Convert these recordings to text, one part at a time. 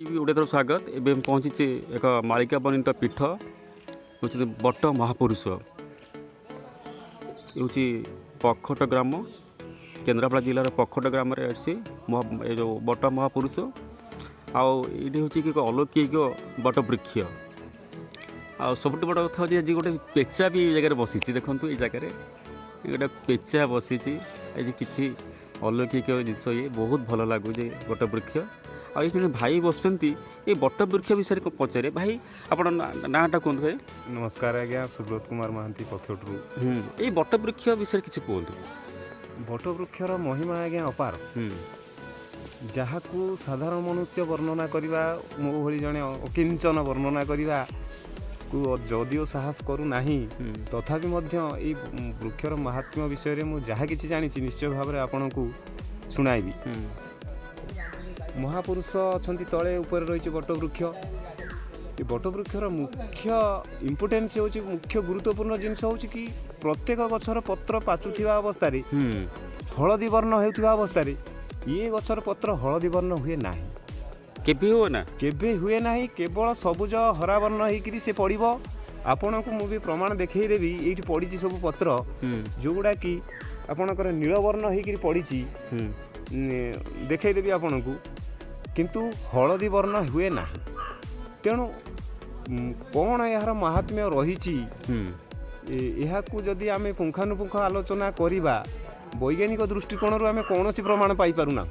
गोटे थर स्वागत एवं पहुँची एक मालिका बनित पीठ हूँ बट महापुरुष हूँ पखट ग्राम केन्द्रापड़ा जिलार पखट ग्राम जो बट महापुरुष आईटी हूँ कि अलौकिक बट वृक्ष आ सब बड़ कथा हूँ जी गोटे पेचा भी जगह बसी देखूँ ये जगह गोटे पेचा बसी किसी अलौकिक जिस ये बहुत भल लगुच बट वृक्ष आ भाई बस ये बट वृक्ष विषय पचारे भाई आप नाटा कहते भाई। नमस्कार आज्ञा सुब्रत कुमार महांती पक्षटू ये बट वृक्ष विषय किसी कहतु। बट वृक्षर महिमा आज्ञा अपार जहाँ को साधारण मनुष्य वर्णना करवा मो भली जड़े अकिंचन वर्णना करवा को जदिओ साहस करू नहीं तथापि ये वृक्षर महात्म्य विषय में जहाँ किसी जानी निश्चय भाव में आपन को शुणाइबी। महापुरुष अच्छा तले ऊपर रही बट वृक्ष ये बट वृक्षर मुख्य इम्पोर्टेन्स हो मुख्य गुरुत्वपूर्ण जिनस हूँ कि प्रत्येक गछर पत्र पाचुवा अवस्था हलदी वर्ण होता अवस्था ये गछर पत्र हलदी वर्ण हुए ना केबे हुए ना केवल सबुज हरा वर्ण होकर से पड़ो आपण को मुझे प्रमाण देखईदेवी ये पड़ी सब पत्र जो गुड़ा कि आपणकर नीलवर्ण होकर पड़ी देखईदेवी आपण को किंतु हलदी वर्ण हुए ना तेणु कौन यार महात्म्य रही जदि आम पुंखानुपुंख आलोचना करवा वैज्ञानिक दृष्टिकोण आम कौन प्रमाण पाइना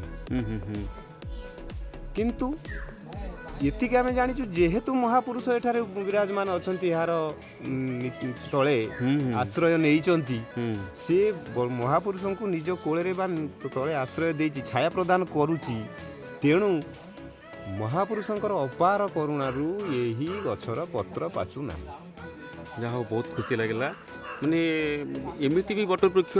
किंतु ये आम जाचु जेहेतु महापुरुष एठारे विराजमान अच्छा यार तले आश्रय नहीं सी महापुरुष को निज कोले तले आश्रय दे छाया प्रदान करुच्ची तेणु महापुरुषंकर अपार करुणारू यही गछर पत्र पाचुना जहाँ बहुत खुशी लगे माने एमती भी बट वृक्ष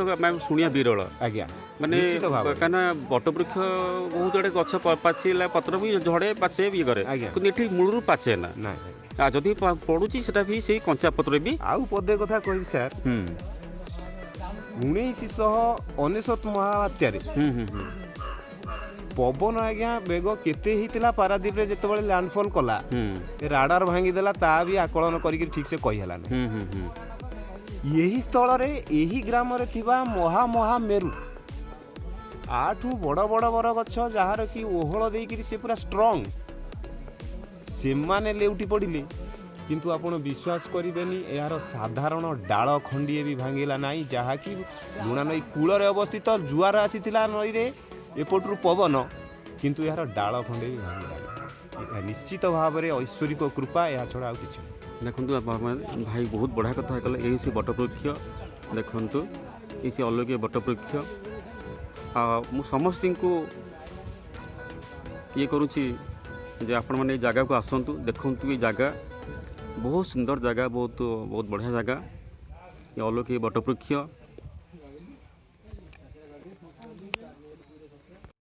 शुणिया विरल आज्ञा माने कहीं बट वृक्ष बहुत गुड़े गछ पाचिला पत्र भी झड़े पाचे भी करे ये मूलरू पाचे ना जदि पड़ुची से भी से कंचा पत्र भी आउ पदे कथा कहि सर 1999 महाबात्यारे पवन आज्ञा बेग केते हितला पारादीप रे जेतबेले लैंडफॉल कला राडार भांगी देला ता भी आकलन करिक ठीक से कहि हला यही स्थल रे यही ग्राम रे थिबा महा महा मेरु आठू बड़ बड़ बर गछ जहार कि ओहळ देइकरी से पूरा स्ट्रांग से माने लेउटी पड़िले किंतु आपण विश्वास करिबेनी यार साधारण डाळ खंडीए भी भांगिला नाही जहा कि लुणा नई कूल रे अवस्थित जुआर आसीथिला नई रे एपटू पवन किंतु यार डाल खंडे भी भांगा निश्चित भाव में ऐश्वरिक कृपा या छड़ा कि देखु भाई बहुत बढ़िया कथा कहले यही बट वृक्ष देखु ये अलौकिक बट वृक्ष मु समस्त को ये करुँची आपण मैंने जगह को आसतु देखु ये जगह बहुत सुंदर जगह बहुत बहुत बढ़िया जगह ये अलौकिक बट वृक्ष